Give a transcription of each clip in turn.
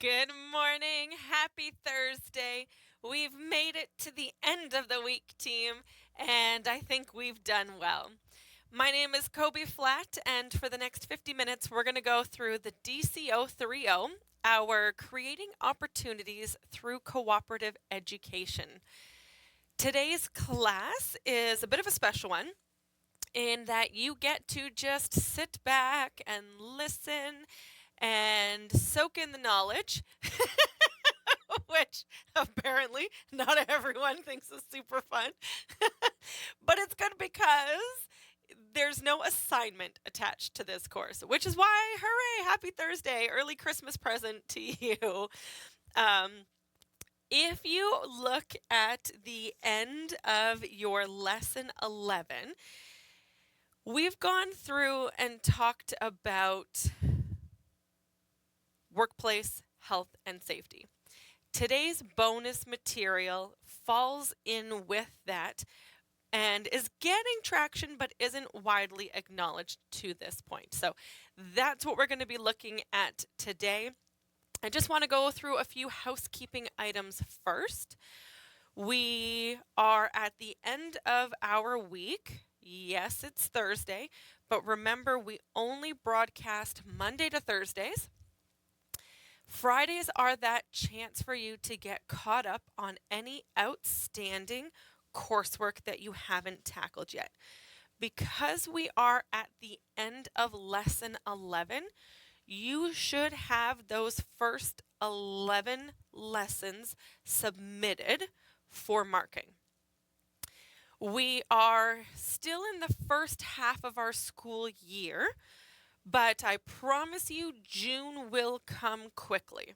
Good morning. Happy Thursday. We've made it to the end of the week, team, and I think we've done well. My name is Kobe Flatt, and for the next 50 minutes, we're going to go through the DCO3O, our Creating Opportunities Through Cooperative Education. Today's class is a bit of a special one in that you get to just sit back and listen and soak in the knowledge, which apparently not everyone thinks is super fun. But it's good because there's no assignment attached to this course, which is why, hooray, happy Thursday, early Christmas present to you. Um, if you look at the end of your lesson 11, we've gone through and talked about workplace health and safety. Today's bonus material falls in with that and is getting traction but isn't widely acknowledged to this point. So that's what we're going to be looking at today. I just want to go through a few housekeeping items first. We are at the end of our week. Yes, it's Thursday, but remember we only broadcast Monday to Thursdays. Fridays are that chance for you to get caught up on any outstanding coursework that you haven't tackled yet. Because we are at the end of lesson 11, you should have those first 11 lessons submitted for marking. We are still in the first half of our school year, but I promise you June will come quickly.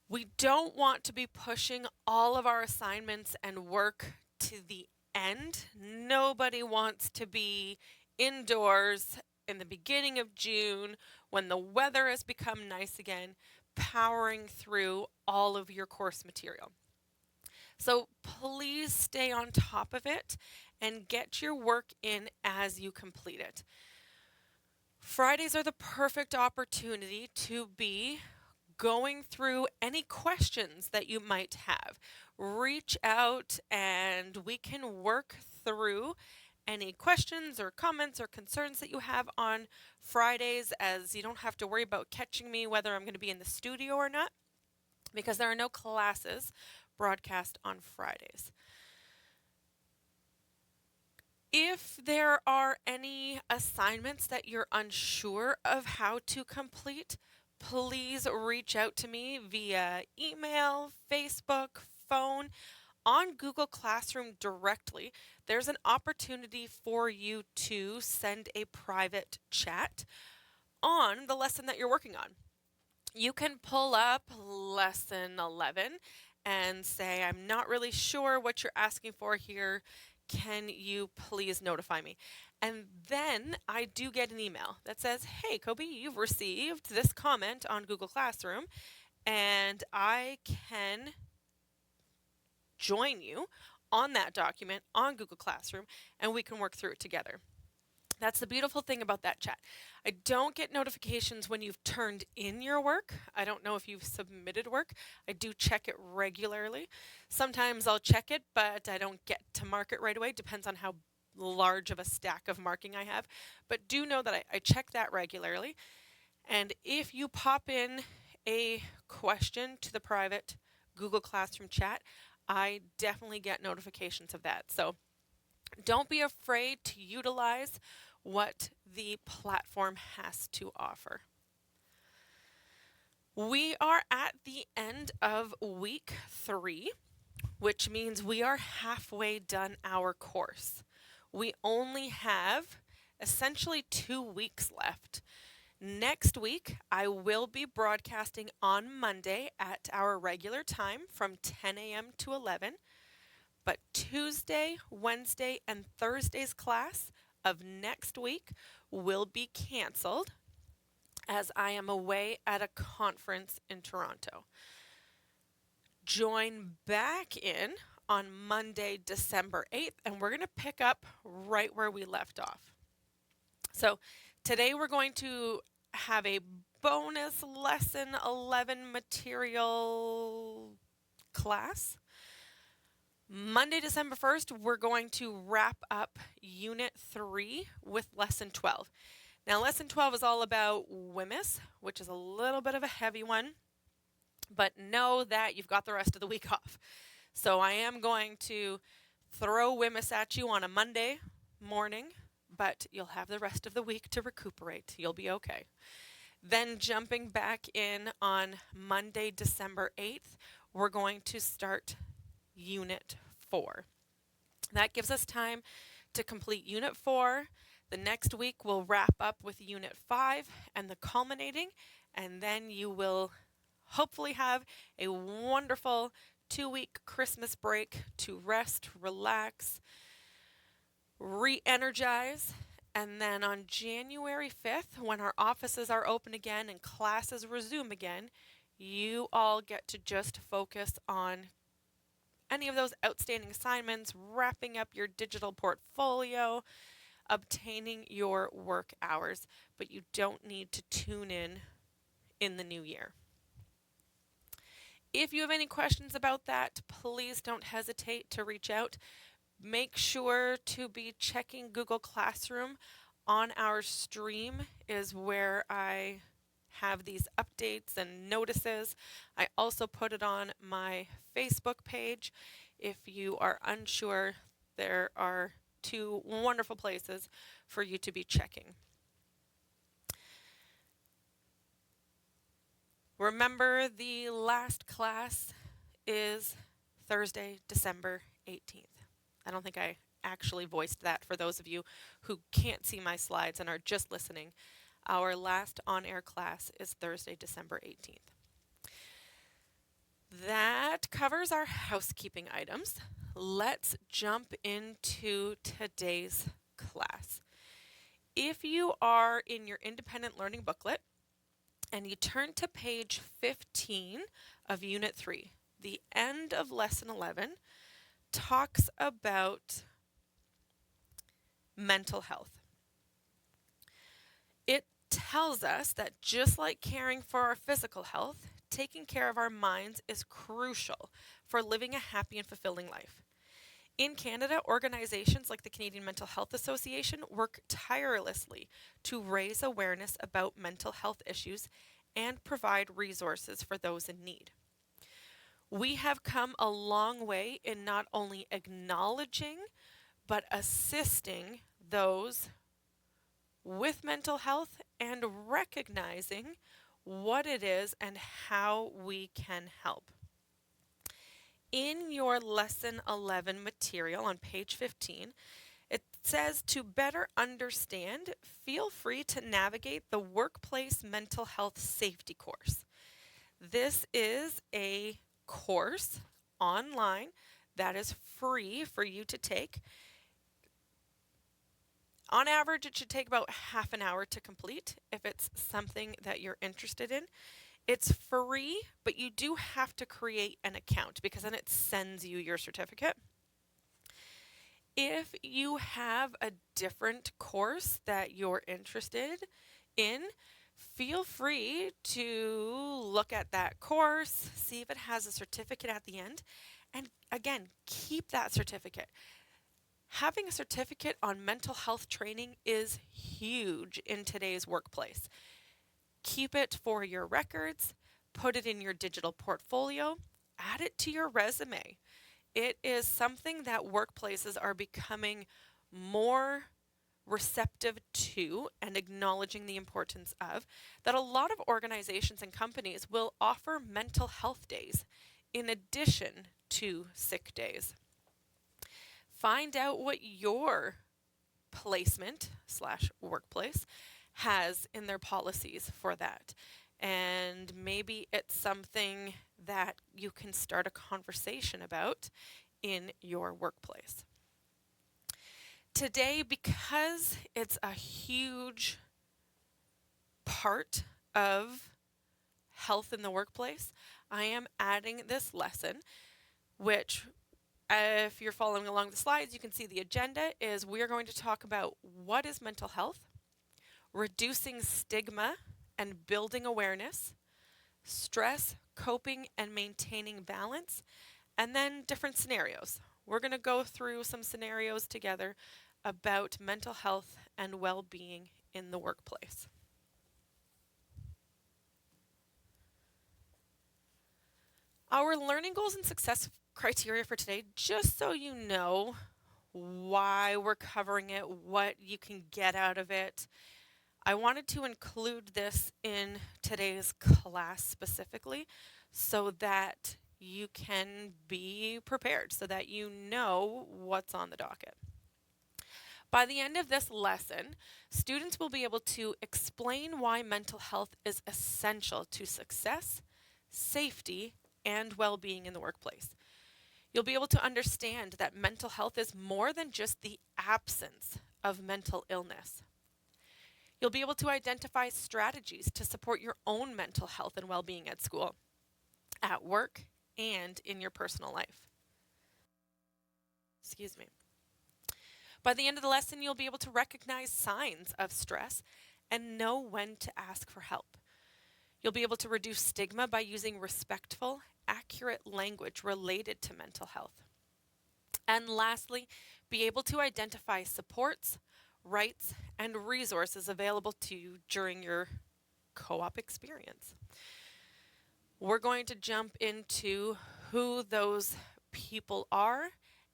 We don't want to be pushing all of our assignments and work to the end. Nobody wants to be indoors in the beginning of June when the weather has become nice again, powering through all of your course material. So please stay on top of it and get your work in as you complete it. Fridays are the perfect opportunity to be going through any questions that you might have. Reach out and we can work through any questions or comments or concerns that you have on Fridays, as you don't have to worry about catching me whether I'm going to be in the studio or not, because there are no classes broadcast on Fridays. If there are any assignments that you're unsure of how to complete, please reach out to me via email, Facebook, phone, on Google Classroom directly. There's an opportunity for you to send a private chat on the lesson that you're working on. You can pull up lesson 11 and say, I'm not really sure what you're asking for here. Can you please notify me? And then I do get an email that says, hey, Kobe, you've received this comment on Google Classroom, and I can join you on that document on Google Classroom, and we can work through it together. That's the beautiful thing about that chat. I don't get notifications when you've turned in your work. I don't know if you've submitted work. I do check it regularly. Sometimes I'll check it, but I don't get to mark it right away. Depends on how large of a stack of marking I have. But do know that I check that regularly. And if you pop in a question to the private Google Classroom chat, I definitely get notifications of that. So don't be afraid to utilize what the platform has to offer. We are at the end of week 3, which means we are halfway done our course. We only have essentially 2 weeks left. Next week, I will be broadcasting on Monday at our regular time from 10 a.m. to 11. But Tuesday, Wednesday, and Thursday's class of next week will be canceled as I am away at a conference in Toronto. Join back in on Monday, December 8th, and we're going to pick up right where we left off. So today we're going to have a bonus lesson 11 material class. Monday, December 1st, we're going to wrap up Unit 3 with Lesson 12. Now, Lesson 12 is all about WMIS, which is a little bit of a heavy one, but know that you've got the rest of the week off. So I am going to throw WMIS at you on a Monday morning, but you'll have the rest of the week to recuperate. You'll be okay. Then jumping back in on Monday, December 8th, we're going to start Unit 4. That gives us time to complete Unit 4. The next week we'll wrap up with Unit 5 and the culminating, and then you will hopefully have a wonderful 2-week Christmas break to rest, relax, re-energize, and then on January 5th, when our offices are open again and classes resume again, you all get to just focus on any of those outstanding assignments, wrapping up your digital portfolio, obtaining your work hours, but you don't need to tune in the new year. If you have any questions about that, please don't hesitate to reach out. Make sure to be checking Google Classroom. On our stream is where I have these updates and notices. I also put it on my Facebook page. If you are unsure, there are 2 wonderful places for you to be checking. Remember, the last class is Thursday, December 18th. I don't think I actually voiced that for those of you who can't see my slides and are just listening. Our last on-air class is Thursday, December 18th. That covers our housekeeping items. Let's jump into today's class. If you are in your independent learning booklet and you turn to page 15 of Unit 3, the end of Lesson 11 talks about mental health. It tells us that just like caring for our physical health, taking care of our minds is crucial for living a happy and fulfilling life. In Canada, organizations like the Canadian Mental Health Association work tirelessly to raise awareness about mental health issues and provide resources for those in need. We have come a long way in not only acknowledging, but assisting those with mental health and recognizing what it is and how we can help. In your Lesson 11 material on page 15, it says to better understand, feel free to navigate the Workplace Mental Health Safety course. This is a course online that is free for you to take. On average, it should take about half an hour to complete if it's something that you're interested in. It's free, but you do have to create an account because then it sends you your certificate. If you have a different course that you're interested in, feel free to look at that course, see if it has a certificate at the end, and again, keep that certificate. Having a certificate on mental health training is huge in today's workplace. Keep it for your records, put it in your digital portfolio, add it to your resume. It is something that workplaces are becoming more receptive to and acknowledging the importance of, that a lot of organizations and companies will offer mental health days in addition to sick days. Find out what your placement/workplace has in their policies for that. And maybe it's something that you can start a conversation about in your workplace. Today, because it's a huge part of health in the workplace, I am adding this lesson, which if you're following along the slides, you can see the agenda is we're going to talk about what is mental health, reducing stigma and building awareness, stress, coping, and maintaining balance, and then different scenarios. We're going to go through some scenarios together about mental health and well-being in the workplace. Our learning goals and success criteria for today, just so you know why we're covering it, what you can get out of it. I wanted to include this in today's class specifically so that you can be prepared, so that you know what's on the docket. By the end of this lesson, students will be able to explain why mental health is essential to success, safety, and well-being in the workplace. You'll be able to understand that mental health is more than just the absence of mental illness. You'll be able to identify strategies to support your own mental health and well-being at school, at work, and in your personal life. Excuse me. By the end of the lesson, you'll be able to recognize signs of stress and know when to ask for help. You'll be able to reduce stigma by using respectful, accurate language related to mental health. And lastly, be able to identify supports, rights, and resources available to you during your co-op experience. We're going to jump into who those people are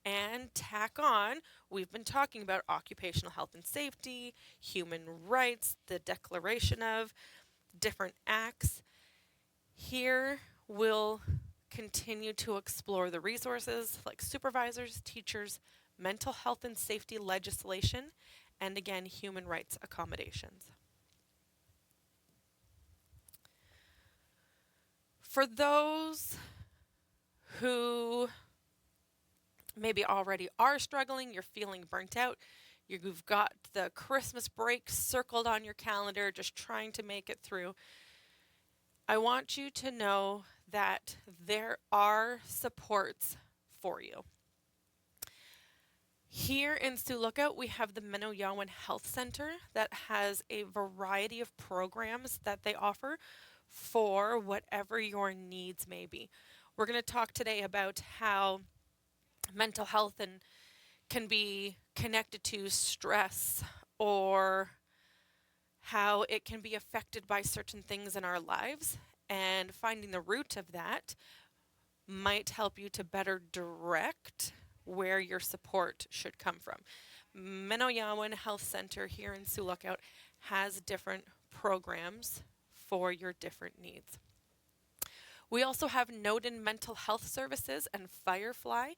and tack on. We've been talking about occupational health and safety, human rights, the Declaration of, different acts. Here we'll continue to explore the resources like supervisors, teachers, mental health and safety legislation, and again, human rights accommodations. For those who maybe already are struggling, you're feeling burnt out, you've got the Christmas break circled on your calendar, just trying to make it through, I want you to know that there are supports for you. Here in Sioux Lookout, we have the Menoyawan Health Center that has a variety of programs that they offer for whatever your needs may be. We're going to talk today about how mental health can be connected to stress, or how it can be affected by certain things in our lives, and finding the root of that might help you to better direct where your support should come from. Menoyawan Health Center here in Sioux Lookout has different programs for your different needs. We also have Noden Mental Health Services and Firefly,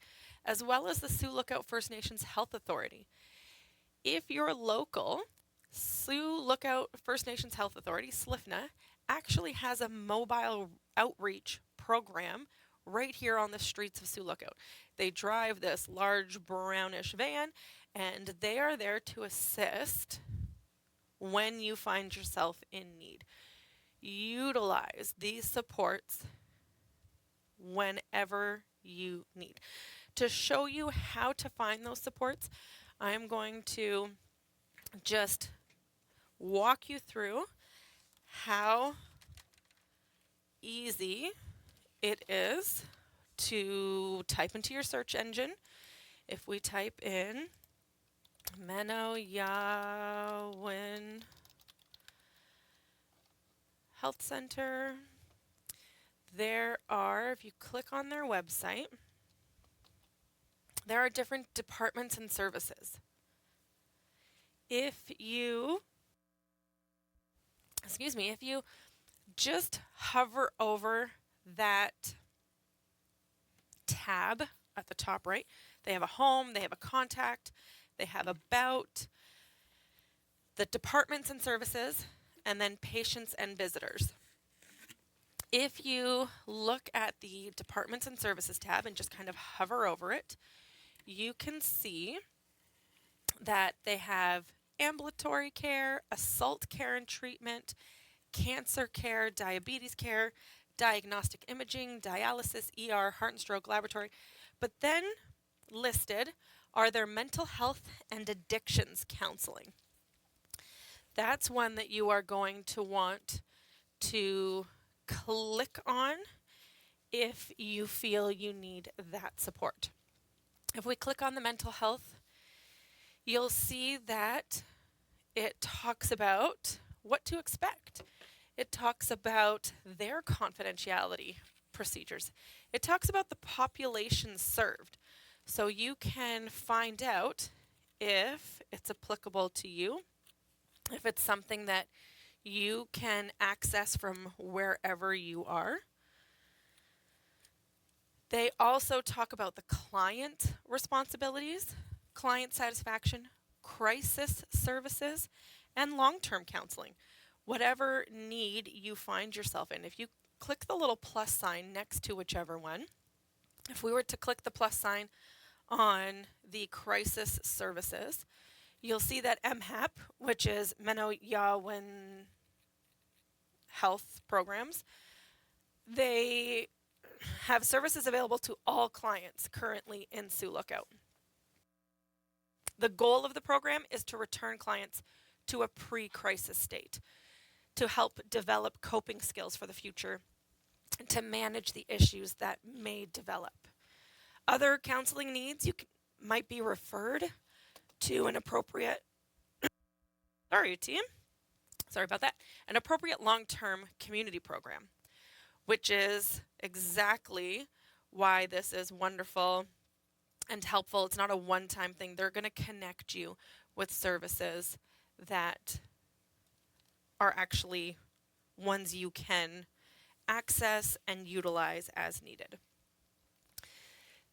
as well as the Sioux Lookout First Nations Health Authority. If you're local, Sioux Lookout First Nations Health Authority, SLFNA, actually has a mobile outreach program right here on the streets of Sioux Lookout. They drive this large brownish van, and they are there to assist when you find yourself in need. Utilize these supports whenever you need. To show you how to find those supports, I'm going to just walk you through how easy it is to type into your search engine. If we type in Menoyawan Health Center, there are, if you click on their website, there are different departments and services. If you just hover over that tab at the top right, they have a home, they have a contact, they have about, the departments and services, and then patients and visitors. If you look at the departments and services tab and just kind of hover over it, you can see that they have ambulatory care, assault care and treatment, cancer care, diabetes care, diagnostic imaging, dialysis, ER, heart and stroke laboratory. But then listed are their mental health and addictions counseling. That's one that you are going to want to click on if you feel you need that support. If we click on the mental health, you'll see that it talks about what to expect. It talks about their confidentiality procedures. It talks about the population served. So you can find out if it's applicable to you, if it's something that you can access from wherever you are. They also talk about the client responsibilities, client satisfaction, crisis services, and long-term counseling. Whatever need you find yourself in. If you click the little plus sign next to whichever one, if we were to click the plus sign on the crisis services, you'll see that MHAP, which is Meno-Yawen Health Programs, they have services available to all clients currently in Sioux Lookout. The goal of the program is to return clients to a pre-crisis state, to help develop coping skills for the future, and to manage the issues that may develop. Other counseling needs, might be referred to an appropriate, an appropriate long-term community program, which is exactly why this is wonderful and helpful. It's not a one-time thing. They're going to connect you with services that are actually ones you can access and utilize as needed.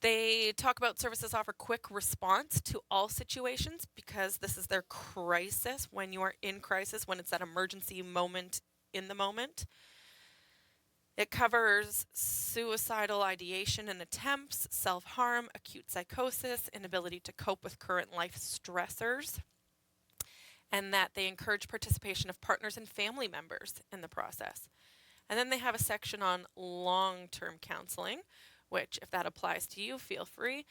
They talk about services offer quick response to all situations because this is their crisis. When you are in crisis, when it's that emergency moment in the moment. It covers suicidal ideation and attempts, self-harm, acute psychosis, inability to cope with current life stressors, and that they encourage participation of partners and family members in the process. And then they have a section on long-term counseling, which, if that applies to you, feel free.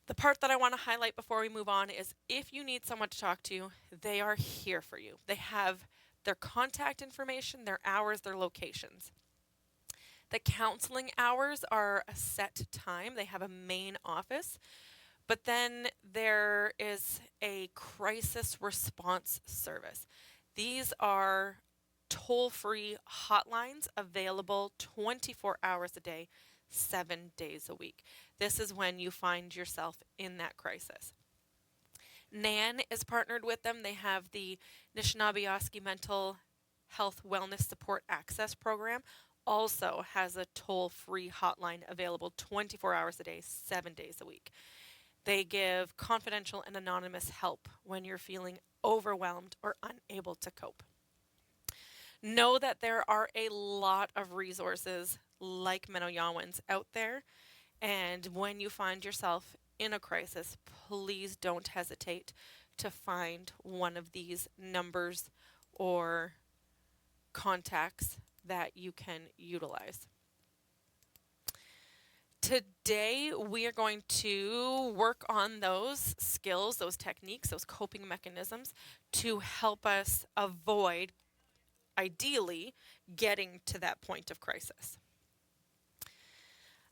The part that I want to highlight before we move on is if you need someone to talk to, they are here for you. They have their contact information, their hours, their locations. The counseling hours are a set time. They have a main office, but then there is a crisis response service. These are toll-free hotlines available 24 hours a day, 7 days a week. This is when you find yourself in that crisis. NAN is partnered with them. They have the Nishnabioski Mental Health Wellness Support Access Program. Also has a toll-free hotline available 24 hours a day, 7 days a week. They give confidential and anonymous help when you're feeling overwhelmed or unable to cope. Know that there are a lot of resources like Meno-Yawen's out there, and when you find yourself in a crisis, please don't hesitate to find one of these numbers or contacts that you can utilize. Today, we are going to work on those skills, those techniques, those coping mechanisms to help us avoid, ideally, getting to that point of crisis.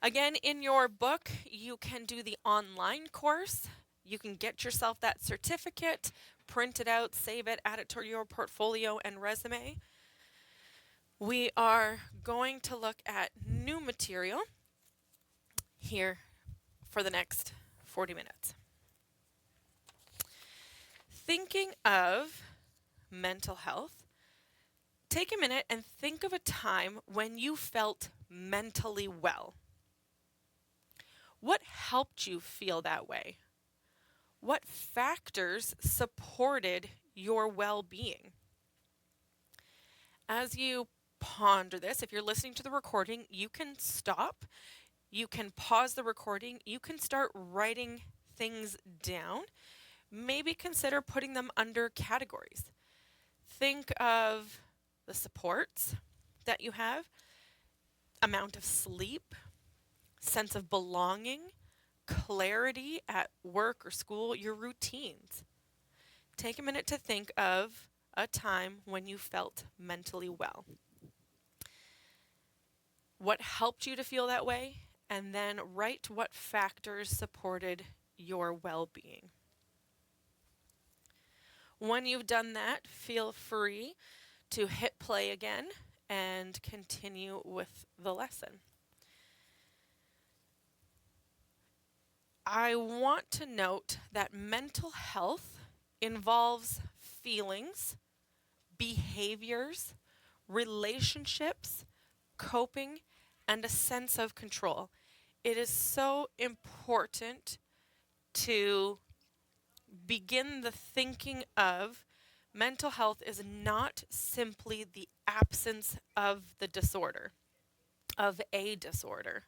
Again, in your book, you can do the online course. You can get yourself that certificate, print it out, save it, add it to your portfolio and resume. We are going to look at new material here for the next 40 minutes. Thinking of mental health, take a minute and think of a time when you felt mentally well. What helped you feel that way? What factors supported your well-being? As you ponder this, if you're listening to the recording, you can stop, you can pause the recording, you can start writing things down. Maybe consider putting them under categories. Think of the supports that you have, amount of sleep, sense of belonging, clarity at work or school, your routines. Take a minute to think of a time when you felt mentally well. What helped you to feel that way? And then write what factors supported your well-being. When you've done that, feel free to hit play again and continue with the lesson. I want to note that mental health involves feelings, behaviors, relationships, coping, and a sense of control. It is so important to begin the thinking of mental health is not simply the absence of the disorder, of a disorder.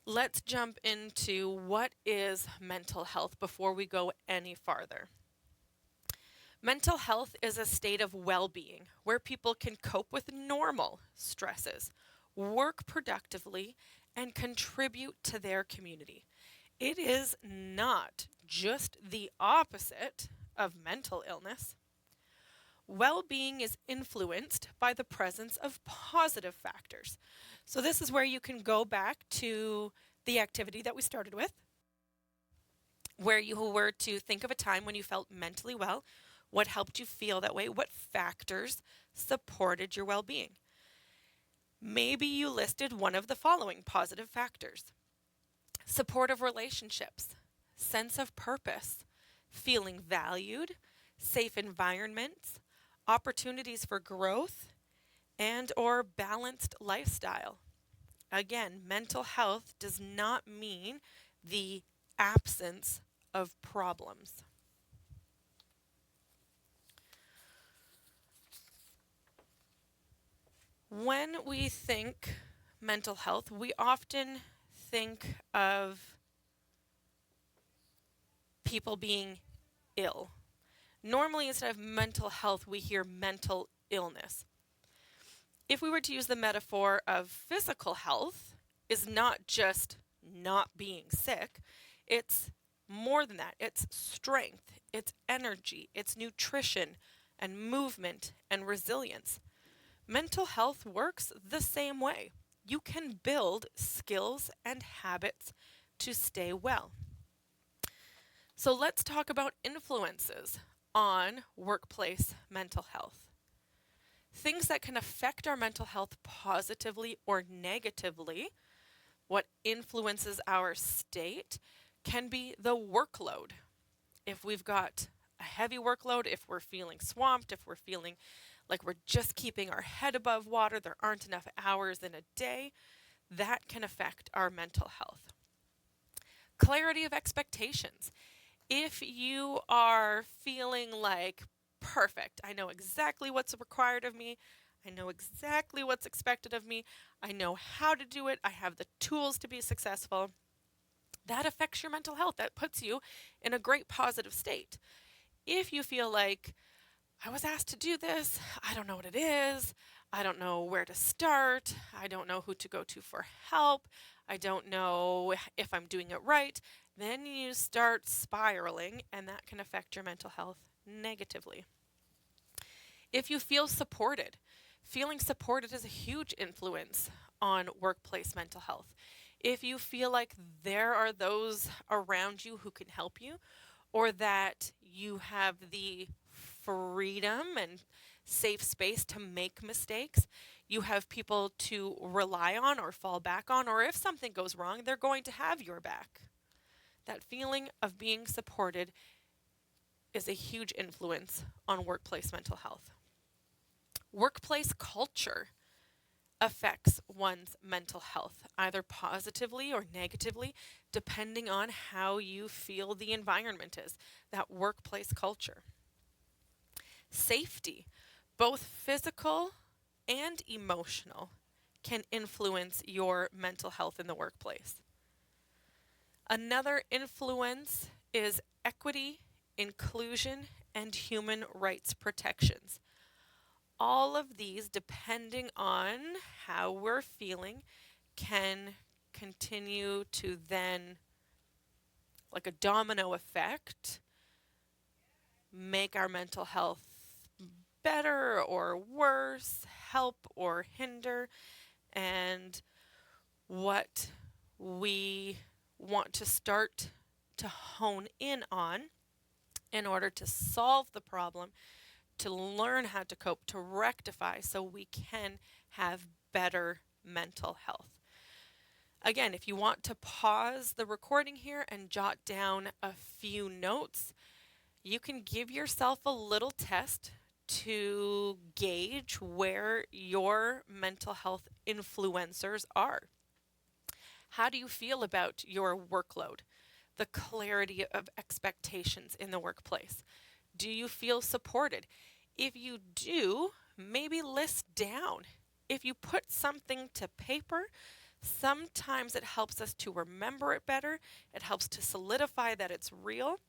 Let's jump into what is mental health before we go any farther. Mental health is a state of well-being where people can cope with normal stresses, work productively, and contribute to their community. It is not just the opposite of mental illness. Well-being is influenced by the presence of positive factors. So this is where you can go back to the activity that we started with, where you were to think of a time when you felt mentally well, what helped you feel that way, what factors supported your well-being. Maybe you listed one of the following positive factors: supportive relationships, sense of purpose, feeling valued, safe environments, opportunities for growth, and or balanced lifestyle. Again, mental health does not mean the absence of problems. When we think mental health, we often think of people being ill. Normally, instead of mental health, we hear mental illness. If we were to use the metaphor of physical health, is not just not being sick, it's more than that. It's strength, it's energy, it's nutrition and movement and resilience. Mental health works the same way. You can build skills and habits to stay well. So let's talk about influences on workplace mental health. Things that can affect our mental health positively or negatively, what influences our state, can be the workload. If we've got a heavy workload, if we're feeling swamped, if we're feeling like we're just keeping our head above water, there aren't enough hours in a day, that can affect our mental health. Clarity of expectations. If you are feeling like, perfect, I know exactly what's required of me, I know exactly what's expected of me, I know how to do it, I have the tools to be successful, that affects your mental health. That puts you in a great positive state. If you feel like, I was asked to do this, I don't know what it is, I don't know where to start, I don't know who to go to for help, I don't know if I'm doing it right, then you start spiraling, and that can affect your mental health negatively. If you feel supported, feeling supported is a huge influence on workplace mental health. If you feel like there are those around you who can help you, or that you have the freedom and safe space to make mistakes, you have people to rely on or fall back on, or if something goes wrong, they're going to have your back. That feeling of being supported is a huge influence on workplace mental health. Workplace culture affects one's mental health, either positively or negatively, depending on how you feel the environment is, that workplace culture. Safety, both physical and emotional, can influence your mental health in the workplace. Another influence is equity, inclusion, and human rights protections. All of these, depending on how we're feeling, can continue to then, like a domino effect, make our mental health better or worse, help or hinder, and what we want to start to hone in on in order to solve the problem, to learn how to cope, to rectify so we can have better mental health. Again, if you want to pause the recording here and jot down a few notes, you can give yourself a little test to gauge where your mental health influencers are. How do you feel about your workload? The clarity of expectations in the workplace? Do you feel supported? If you do, maybe list down. If you put something to paper, sometimes it helps us to remember it better. It helps to solidify that it's real.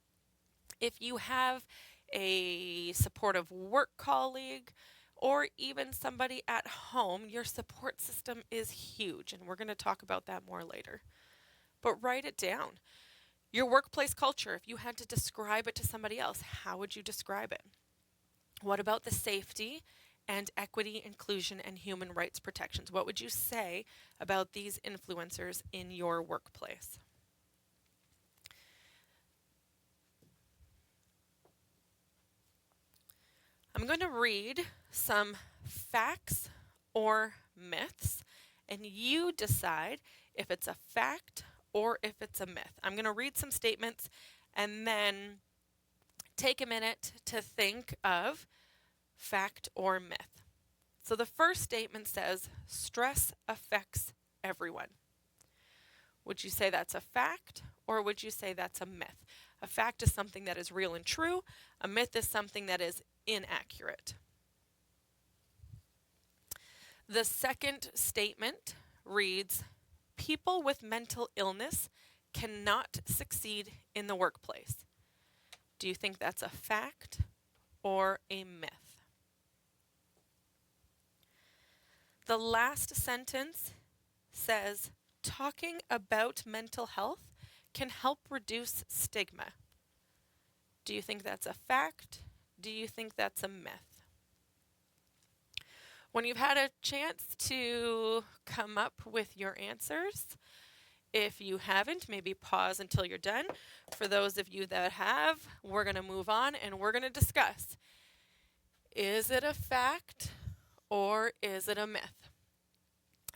If you have a supportive work colleague or even somebody at home, your support system is huge, and we're going to talk about that more later. But write it down. Your workplace culture, if you had to describe it to somebody else, how would you describe it? What about the safety and equity, inclusion, and human rights protections? What would you say about these influencers in your workplace? I'm going to read some facts or myths, and you decide if it's a fact or if it's a myth. I'm going to read some statements and then take a minute to think of fact or myth. So the first statement says, stress affects everyone. Would you say that's a fact or would you say that's a myth? A fact is something that is real and true. A myth is something that is inaccurate. The second statement reads, people with mental illness cannot succeed in the workplace. Do you think that's a fact or a myth? The last sentence says, talking about mental health can help reduce stigma. Do you think that's a fact? Do you think that's a myth? When you've had a chance to come up with your answers, if you haven't, maybe pause until you're done. For those of you that have, we're going to move on and we're going to discuss, is it a fact or is it a myth?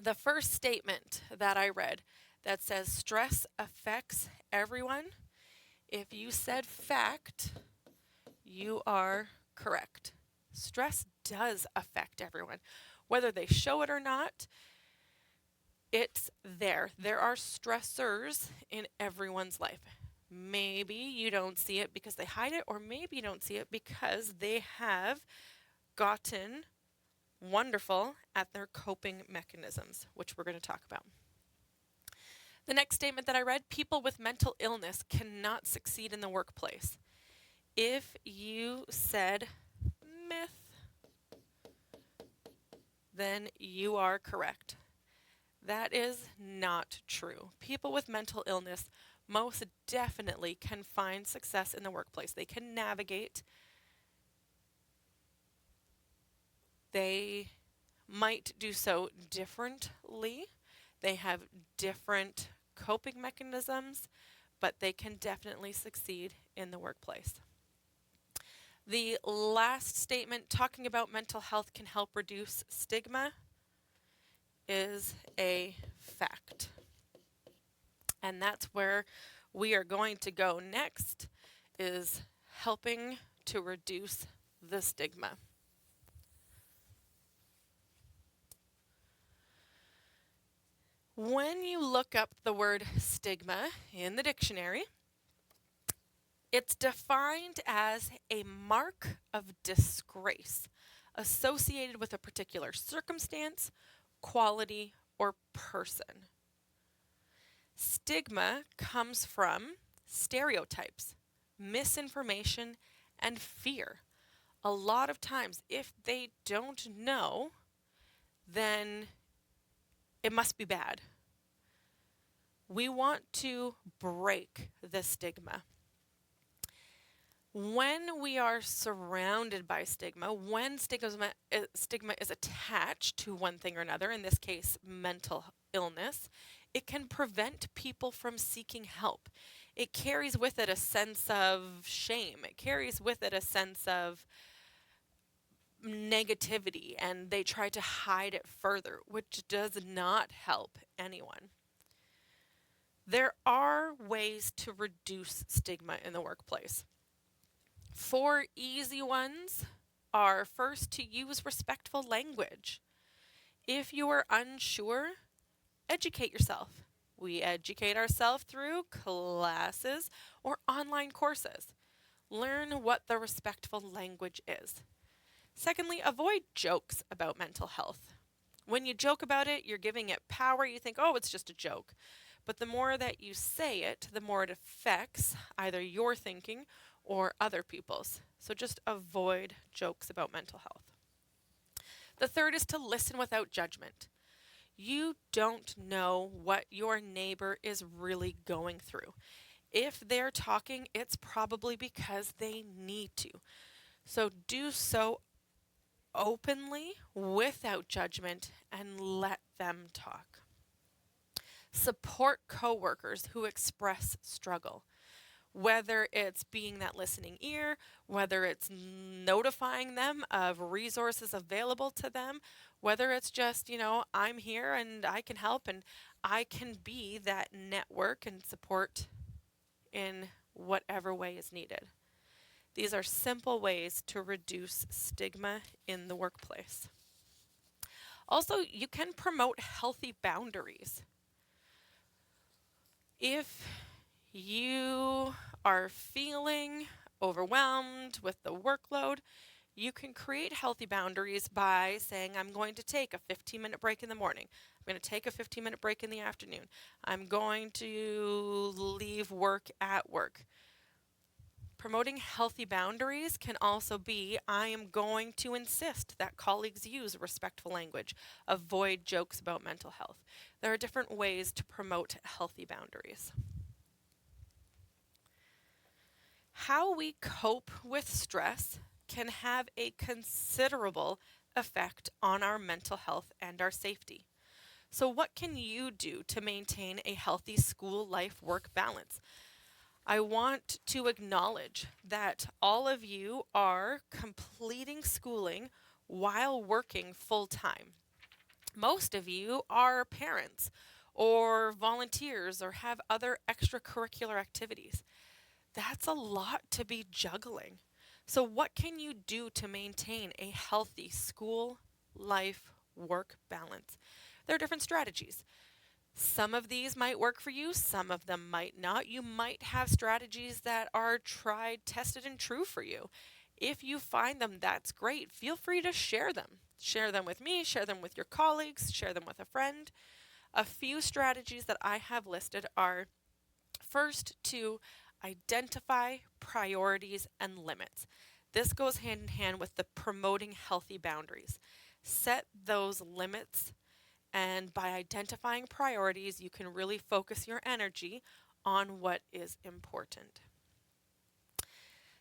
The first statement that I read that says stress affects everyone, if you said fact, you are correct. Stress does affect everyone. Whether they show it or not, it's there. There are stressors in everyone's life. Maybe you don't see it because they hide it, or maybe you don't see it because they have gotten wonderful at their coping mechanisms, which we're going to talk about. The next statement that I read, people with mental illness cannot succeed in the workplace. If you said myth, then you are correct. That is not true. People with mental illness most definitely can find success in the workplace. They can navigate. They might do so differently. They have different coping mechanisms, but they can definitely succeed in the workplace. The last statement, talking about mental health can help reduce stigma, is a fact. And that's where we are going to go next, is helping to reduce the stigma. When you look up the word stigma in the dictionary, it's defined as a mark of disgrace associated with a particular circumstance, quality, or person. Stigma comes from stereotypes, misinformation, and fear. A lot of times, if they don't know, then it must be bad. We want to break the stigma. When we are surrounded by stigma, when stigma is attached to one thing or another, in this case, mental illness, it can prevent people from seeking help. It carries with it a sense of shame. It carries with it a sense of negativity, and they try to hide it further, which does not help anyone. There are ways to reduce stigma in the workplace. 4 easy ones are: first, to use respectful language. If you are unsure, educate yourself. We educate ourselves through classes or online courses. Learn what the respectful language is. Secondly, avoid jokes about mental health. When you joke about it, you're giving it power. You think, oh, it's just a joke. But the more that you say it, the more it affects either your thinking or other people's. So just avoid jokes about mental health. The third is to listen without judgment. You don't know what your neighbor is really going through. If they're talking, it's probably because they need to. So do so openly, without judgment, and let them talk. Support coworkers who express struggle. Whether it's being that listening ear, whether it's notifying them of resources available to them, whether it's just, I'm here and I can help and I can be that network and support in whatever way is needed. These are simple ways to reduce stigma in the workplace. Also, you can promote healthy boundaries. If you are feeling overwhelmed with the workload, you can create healthy boundaries by saying, I'm going to take a 15-minute break in the morning. I'm going to take a 15-minute break in the afternoon. I'm going to leave work at work. Promoting healthy boundaries can also be, I am going to insist that colleagues use respectful language, avoid jokes about mental health. There are different ways to promote healthy boundaries. How we cope with stress can have a considerable effect on our mental health and our safety. So what can you do to maintain a healthy school life work balance? I want to acknowledge that all of you are completing schooling while working full time. Most of you are parents or volunteers or have other extracurricular activities. That's a lot to be juggling. So what can you do to maintain a healthy school life work balance? There are different strategies. Some of these might work for you, some of them might not. You might have strategies that are tried, tested, and true for you. If you find them, that's great. Feel free to share them. Share them with me, share them with your colleagues, share them with a friend. A few strategies that I have listed are: first, to identify priorities and limits. This goes hand in hand with the promoting healthy boundaries. Set those limits, and by identifying priorities, you can really focus your energy on what is important.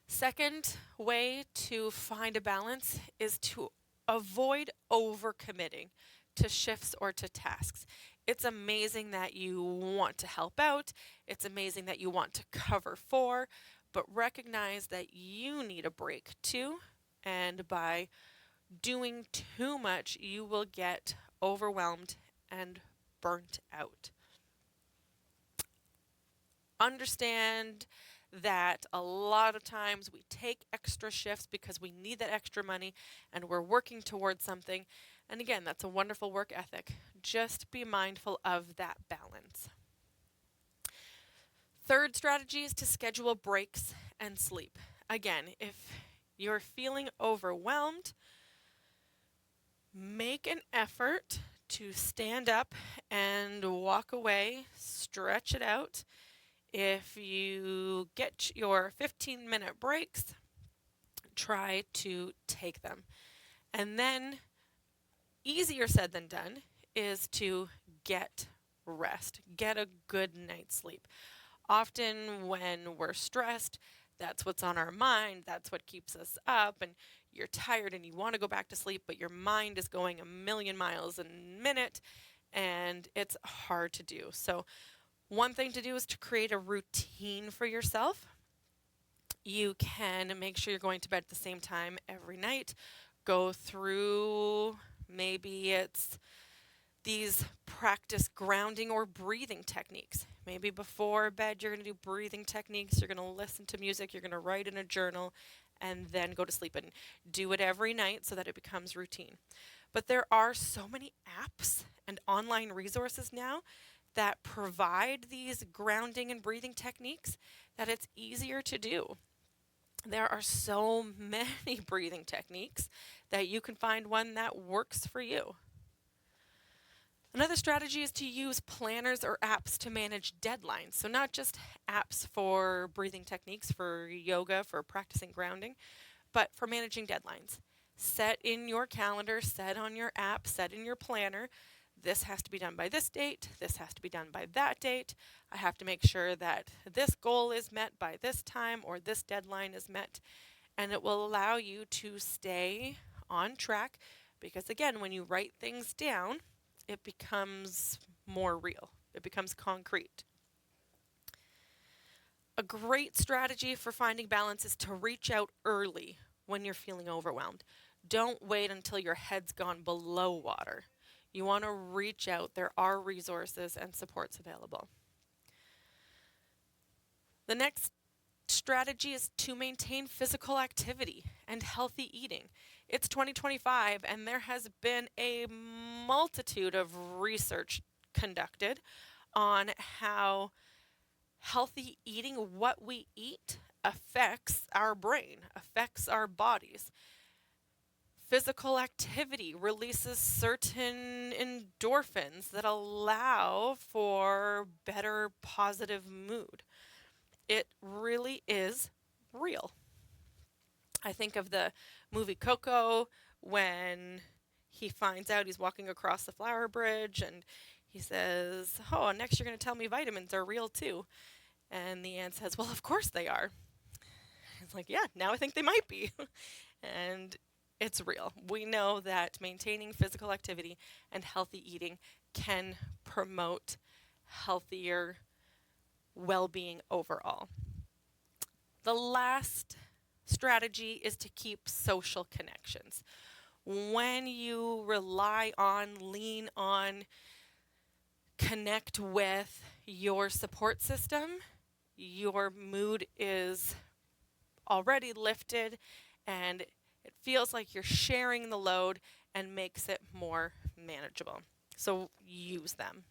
Second way to find a balance is to avoid overcommitting to shifts or to tasks. It's amazing that you want to help out. It's amazing that you want to cover for, but recognize that you need a break too. And by doing too much, you will get overwhelmed and burnt out. Understand that a lot of times we take extra shifts because we need that extra money and we're working towards something. And again, that's a wonderful work ethic. Just be mindful of that balance. Third strategy is to schedule breaks and sleep. Again, if you're feeling overwhelmed, make an effort to stand up and walk away, stretch it out. If you get your 15-minute breaks, try to take them. And then, easier said than done, is to get rest. Get a good night's sleep. Often when we're stressed, That's what's on our mind. That's what keeps us up. And you're tired and you want to go back to sleep, but your mind is going a million miles a minute and it's hard to do. So, one thing to do is to create a routine for yourself. You can make sure you're going to bed at the same time every night. Go through, maybe it's these practice grounding or breathing techniques. Maybe before bed, you're going to do breathing techniques. You're going to listen to music. You're going to write in a journal and then go to sleep, and do it every night so that it becomes routine. But there are so many apps and online resources now that provide these grounding and breathing techniques that it's easier to do. There are so many breathing techniques that you can find one that works for you. Another strategy is to use planners or apps to manage deadlines. So not just apps for breathing techniques, for yoga, for practicing grounding, but for managing deadlines. Set in your calendar, set on your app, set in your planner. This has to be done by this date. This has to be done by that date. I have to make sure that this goal is met by this time or this deadline is met. And it will allow you to stay on track because, again, when you write things down, it becomes more real. It becomes concrete. A great strategy for finding balance is to reach out early when you're feeling overwhelmed. Don't wait until your head's gone below water. You want to reach out. There are resources and supports available. The next strategy is to maintain physical activity and healthy eating. It's 2025 and there has been a multitude of research conducted on how healthy eating, what we eat, affects our brain, affects our bodies. Physical activity releases certain endorphins that allow for better positive mood. It really is real. I think of the movie Coco when he finds out he's walking across the flower bridge and he says, "Oh, next you're going to tell me vitamins are real too." And the ant says, "Well, of course they are." It's like, yeah, now I think they might be. And it's real. We know that maintaining physical activity and healthy eating can promote healthier well-being overall. The last strategy is to keep social connections. When you rely on, lean on, connect with your support system, your mood is already lifted and it feels like you're sharing the load and makes it more manageable. So use them.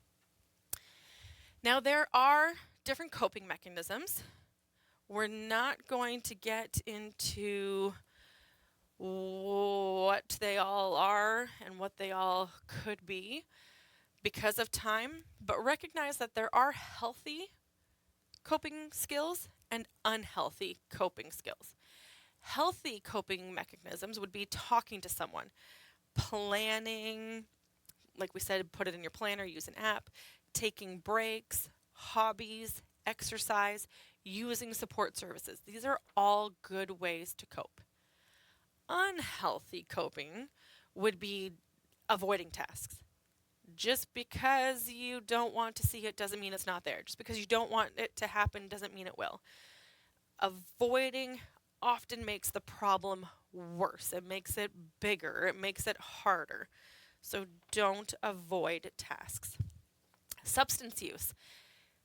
Now there are different coping mechanisms. We're not going to get into what they all are and what they all could be because of time, but recognize that there are healthy coping skills and unhealthy coping skills. Healthy coping mechanisms would be talking to someone, planning, like we said, put it in your planner, use an app, taking breaks, hobbies, exercise, using support services. These are all good ways to cope. Unhealthy coping would be avoiding tasks. Just because you don't want to see it doesn't mean it's not there. Just because you don't want it to happen doesn't mean it will. Avoiding often makes the problem worse. It makes it bigger. It makes it harder. So don't avoid tasks. Substance use.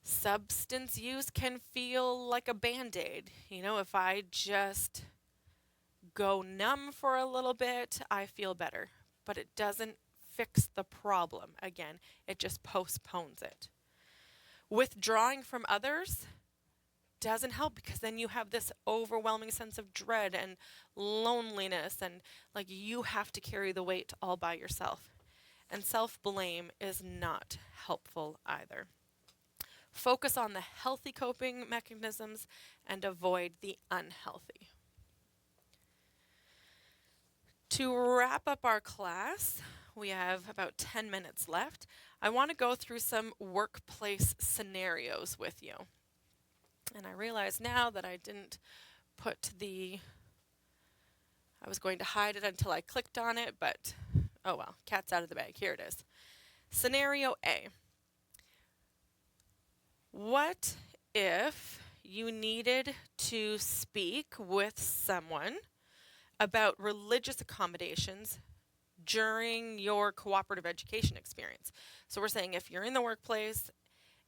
Substance use can feel like a band-aid. If I just go numb for a little bit, I feel better. But it doesn't fix the problem. Again, it just postpones it. Withdrawing from others doesn't help because then you have this overwhelming sense of dread and loneliness and like you have to carry the weight all by yourself. And self-blame is not helpful either. Focus on the healthy coping mechanisms and avoid the unhealthy. To wrap up our class, we have about 10 minutes left. I want to go through some workplace scenarios with you. And I realize now that I didn't I was going to hide it until I clicked on it, but oh well, cat's out of the bag. Here it is. Scenario A. What if you needed to speak with someone about religious accommodations during your cooperative education experience? So we're saying if you're in the workplace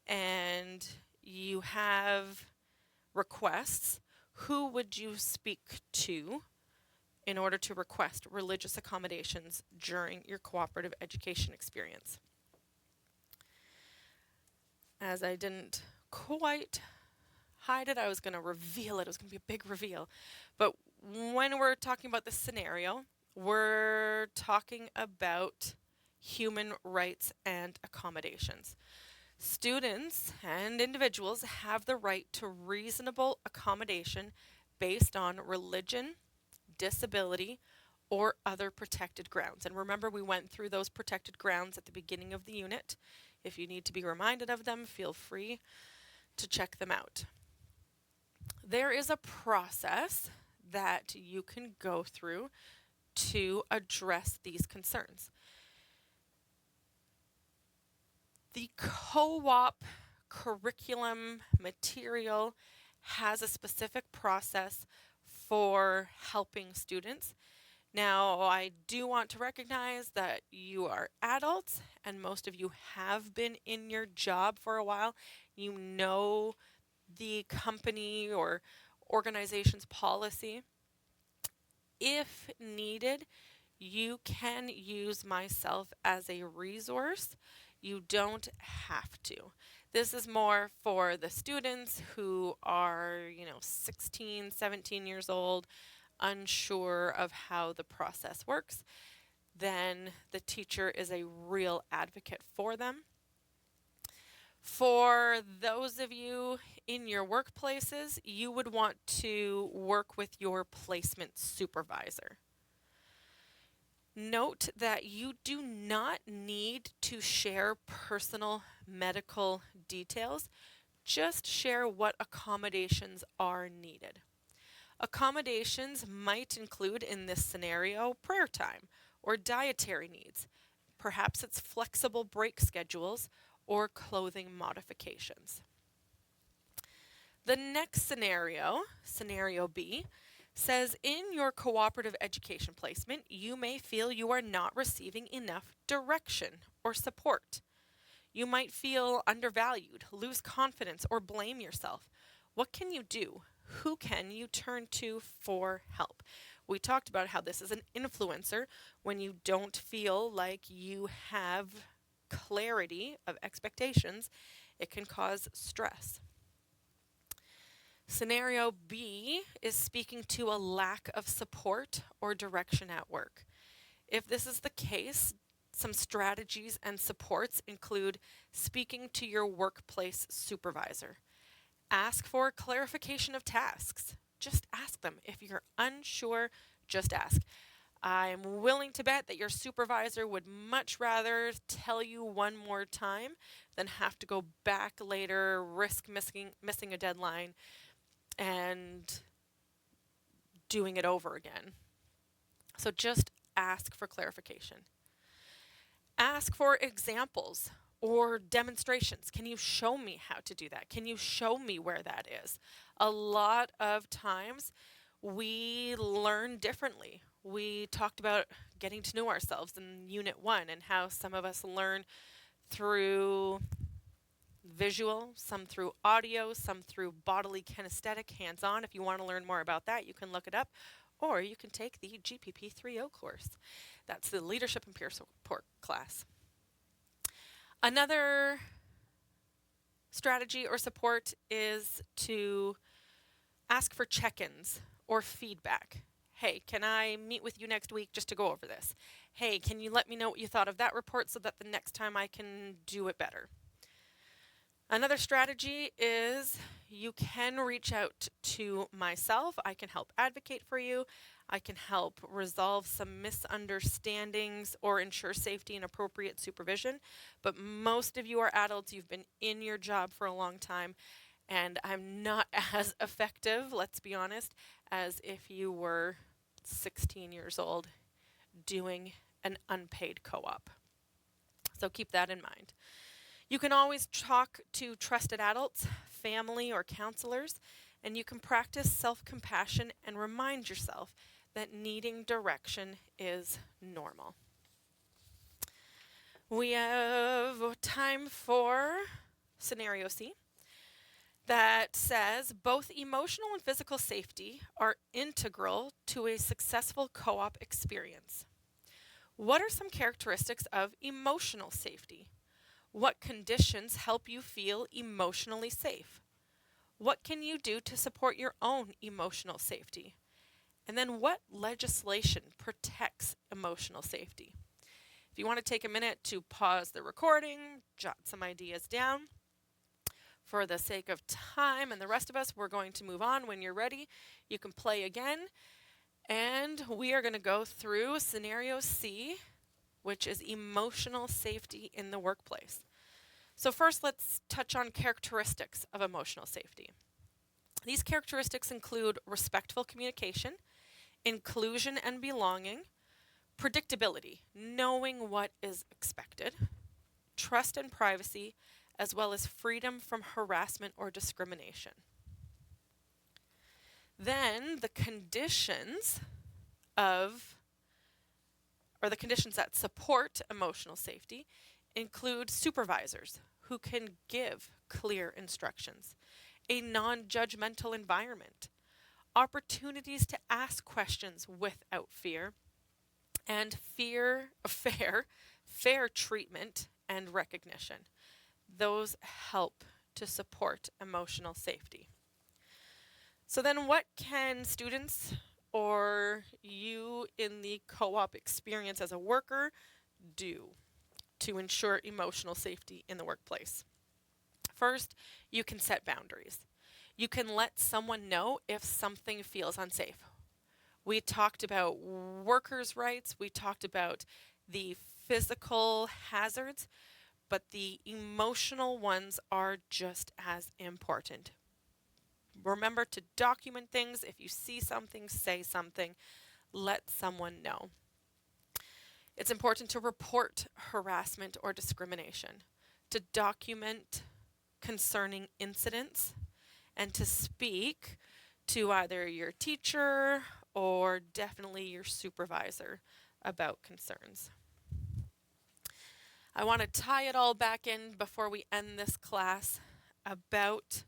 and you have requests, who would you speak to in order to request religious accommodations during your cooperative education experience? As I didn't quite hide it, I was going to reveal it. It was going to be a big reveal. But when we're talking about this scenario, we're talking about human rights and accommodations. Students and individuals have the right to reasonable accommodation based on religion, disability, or other protected grounds. And remember, we went through those protected grounds at the beginning of the unit. If you need to be reminded of them, feel free to check them out. There is a process that you can go through to address these concerns. The co-op curriculum material has a specific process for helping students. Now, I do want to recognize that you are adults and most of you have been in your job for a while. You know the company or organization's policy. If needed, you can use myself as a resource. You don't have to. This is more for the students who are, 16, 17 years old, unsure of how the process works. Then the teacher is a real advocate for them. For those of you in your workplaces, you would want to work with your placement supervisor. Note that you do not need to share personal medical details. Just share what accommodations are needed. Accommodations might include, in this scenario, prayer time or dietary needs. Perhaps it's flexible break schedules or clothing modifications. The next scenario, scenario B, says in your cooperative education placement, you may feel you are not receiving enough direction or support. You might feel undervalued, lose confidence, or blame yourself. What can you do? Who can you turn to for help? We talked about how this is an influencer. When you don't feel like you have clarity of expectations, it can cause stress. Scenario B is speaking to a lack of support or direction at work. If this is the case, some strategies and supports include speaking to your workplace supervisor. Ask for clarification of tasks. Just ask them. If you're unsure, just ask. I'm willing to bet that your supervisor would much rather tell you one more time than have to go back later, risk missing a deadline, and doing it over again. So just ask for clarification. Ask for examples or demonstrations. Can you show me how to do that? Can you show me where that is? A lot of times we learn differently. We talked about getting to know ourselves in Unit 1 and how some of us learn through visual, some through audio, some through bodily kinesthetic, hands-on. If you want to learn more about that, you can look it up, or you can take the DCO3O course. That's the Leadership and Peer Support class. Another strategy or support is to ask for check-ins or feedback. Hey, can I meet with you next week just to go over this? Hey, can you let me know what you thought of that report so that the next time I can do it better? Another strategy is you can reach out to myself. I can help advocate for you. I can help resolve some misunderstandings or ensure safety and appropriate supervision. But most of you are adults. You've been in your job for a long time. and I'm not as effective, let's be honest, as if you were 16 years old doing an unpaid co-op. So keep that in mind. You can always talk to trusted adults, family, or counselors, and you can practice self-compassion and remind yourself that needing direction is normal. We have time for scenario C that says both emotional and physical safety are integral to a successful co-op experience. What are some characteristics of emotional safety? What conditions help you feel emotionally safe? What can you do to support your own emotional safety? And then what legislation protects emotional safety? If you want to take a minute to pause the recording, jot some ideas down. For the sake of time and the rest of us, we're going to move on. When you're ready, you can play again. And we are going to go through scenario C, which is emotional safety in the workplace. So first, let's touch on characteristics of emotional safety. These characteristics include respectful communication, inclusion and belonging, predictability, knowing what is expected, trust and privacy, as well as freedom from harassment or discrimination. Then the conditions that support emotional safety include supervisors who can give clear instructions, a non-judgmental environment, opportunities to ask questions without fear, and fair treatment and recognition. Those help to support emotional safety. So then what can students or you in the co-op experience as a worker do to ensure emotional safety in the workplace? First, you can set boundaries. You can let someone know if something feels unsafe. We talked about workers' rights, we talked about the physical hazards, but the emotional ones are just as important. Remember to document things. If you see something, say something. Let someone know. It's important to report harassment or discrimination, to document concerning incidents, and to speak to either your teacher or definitely your supervisor about concerns. I want to tie it all back in before we end this class about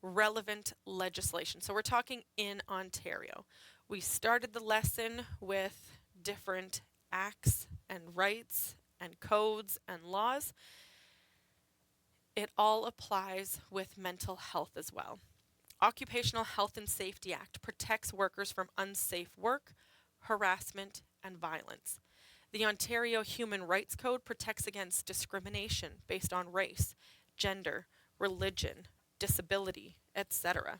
relevant legislation. So we're talking in Ontario. We started the lesson with different acts and rights and codes and laws. It all applies with mental health as well. Occupational Health and Safety Act protects workers from unsafe work, harassment, and violence. The Ontario Human Rights Code protects against discrimination based on race, gender, religion, disability, etc.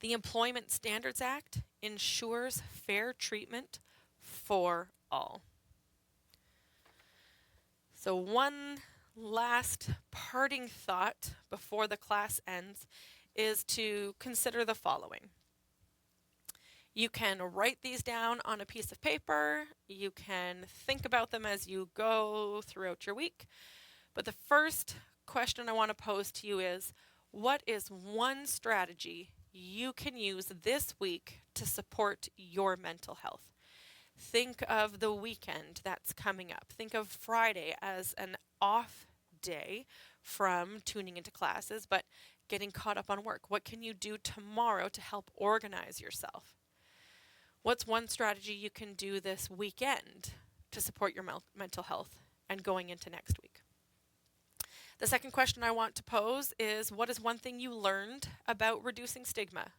The Employment Standards Act ensures fair treatment for all. So one last parting thought before the class ends is to consider the following. You can write these down on a piece of paper. You can think about them as you go throughout your week. But the first question I want to pose to you is, what is one strategy you can use this week to support your mental health? Think of the weekend that's coming up. Think of Friday as an off day from tuning into classes, but getting caught up on work. What can you do tomorrow to help organize yourself? What's one strategy you can do this weekend to support your mental health and going into next week? The second question I want to pose is, what is one thing you learned about reducing stigma?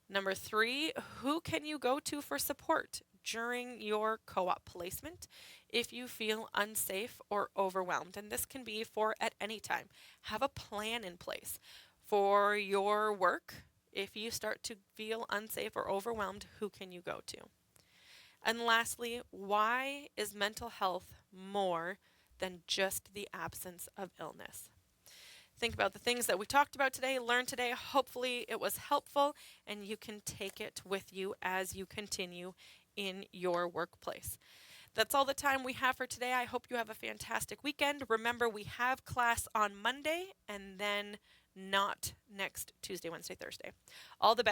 Number 3, who can you go to for support during your co-op placement if you feel unsafe or overwhelmed? And this can be for at any time. Have a plan in place for your work. If you start to feel unsafe or overwhelmed, who can you go to? And lastly, why is mental health more than just the absence of illness? Think about the things that we talked about today, learned today. Hopefully, it was helpful and you can take it with you as you continue in your workplace. That's all the time we have for today. I hope you have a fantastic weekend. Remember, we have class on Monday and then not next Tuesday, Wednesday, Thursday. All the best.